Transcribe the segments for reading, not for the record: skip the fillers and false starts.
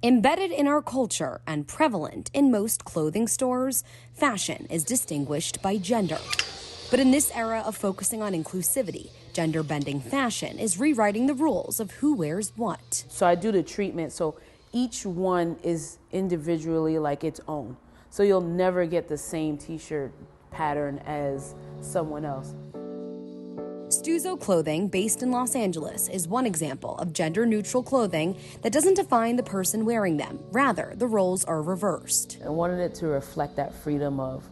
Embedded in our culture and prevalent in most clothing stores, fashion is distinguished by gender. But in this era of focusing on inclusivity, gender-bending fashion is rewriting the rules of who wears what. So I do the treatment, so each one is individually like its own. So you'll never get the same t-shirt pattern as someone else. Stuzo Clothing, based in Los Angeles, is one example of gender-neutral clothing that doesn't define the person wearing them. Rather, the roles are reversed. I wanted it to reflect that freedom of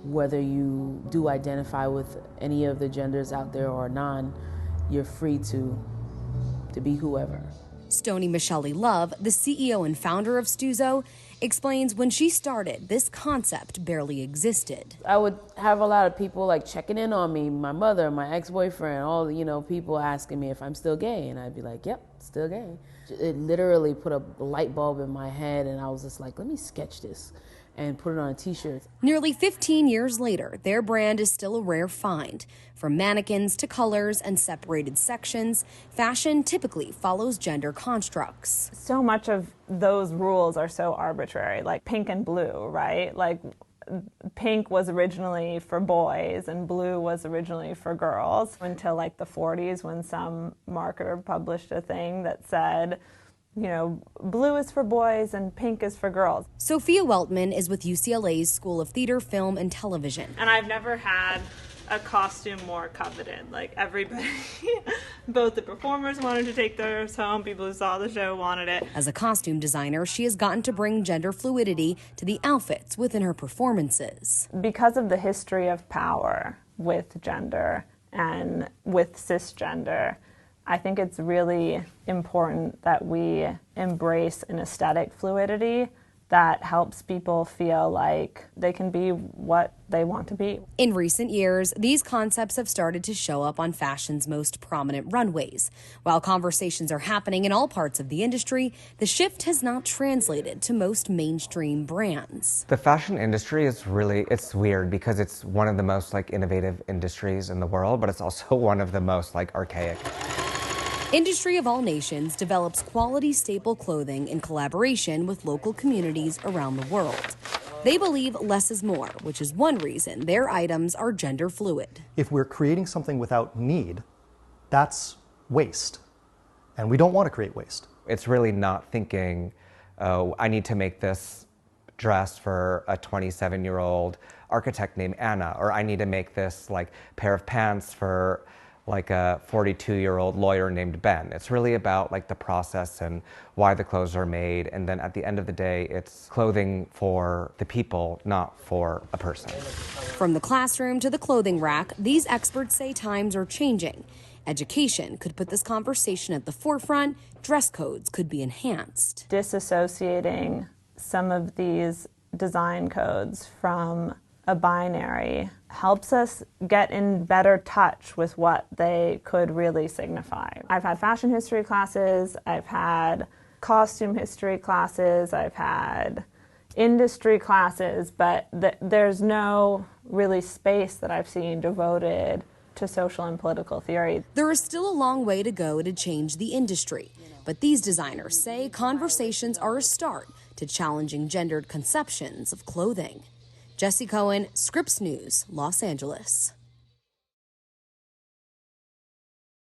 whether you do identify with any of the genders out there or none, you're free to be whoever. Stoney Michelli Love, the CEO and founder of Stuzo, explains when she started, this concept barely existed. I would have a lot of people like checking in on me, my mother, my ex-boyfriend, all people asking me if I'm still gay, and I'd be like, yep, still gay. It literally put a light bulb in my head, and I was just like, let me sketch this and put it on a t-shirt. Nearly 15 years later, their brand is still a rare find. From mannequins to colors and separated sections, fashion typically follows gender constructs. So much of those rules are so arbitrary, like pink and blue, right? Like pink was originally for boys and blue was originally for girls until like the 40s when some marketer published a thing that said, blue is for boys and pink is for girls. Sophia Weltman is with UCLA's School of Theater, Film, and Television. And I've never had a costume more coveted. Like everybody, both the performers wanted to take theirs home, people who saw the show wanted it. As a costume designer, she has gotten to bring gender fluidity to the outfits within her performances. Because of the history of power with gender and with cisgender, I think it's really important that we embrace an aesthetic fluidity that helps people feel like they can be what they want to be. In recent years, these concepts have started to show up on fashion's most prominent runways. While conversations are happening in all parts of the industry, the shift has not translated to most mainstream brands. The fashion industry is it's weird because it's one of the most innovative industries in the world, but it's also one of the most archaic. Industry of All Nations develops quality staple clothing in collaboration with local communities around the world. They believe less is more, which is one reason their items are gender fluid. If we're creating something without need, that's waste. And we don't want to create waste. It's really not thinking, oh, I need to make this dress for a 27-year-old architect named Anna, or I need to make this pair of pants for a 42-year-old lawyer named Ben. It's really about the process and why the clothes are made, and then at the end of the day, it's clothing for the people, not for a person. From the classroom to the clothing rack, these experts say times are changing. Education could put this conversation at the forefront. Dress codes could be enhanced. Disassociating some of these design codes from a binary helps us get in better touch with what they could really signify. I've had fashion history classes, I've had costume history classes, I've had industry classes, but there's no really space that I've seen devoted to social and political theory. There is still a long way to go to change the industry, but these designers say conversations are a start to challenging gendered conceptions of clothing. Jesse Cohen, Scripps News, Los Angeles.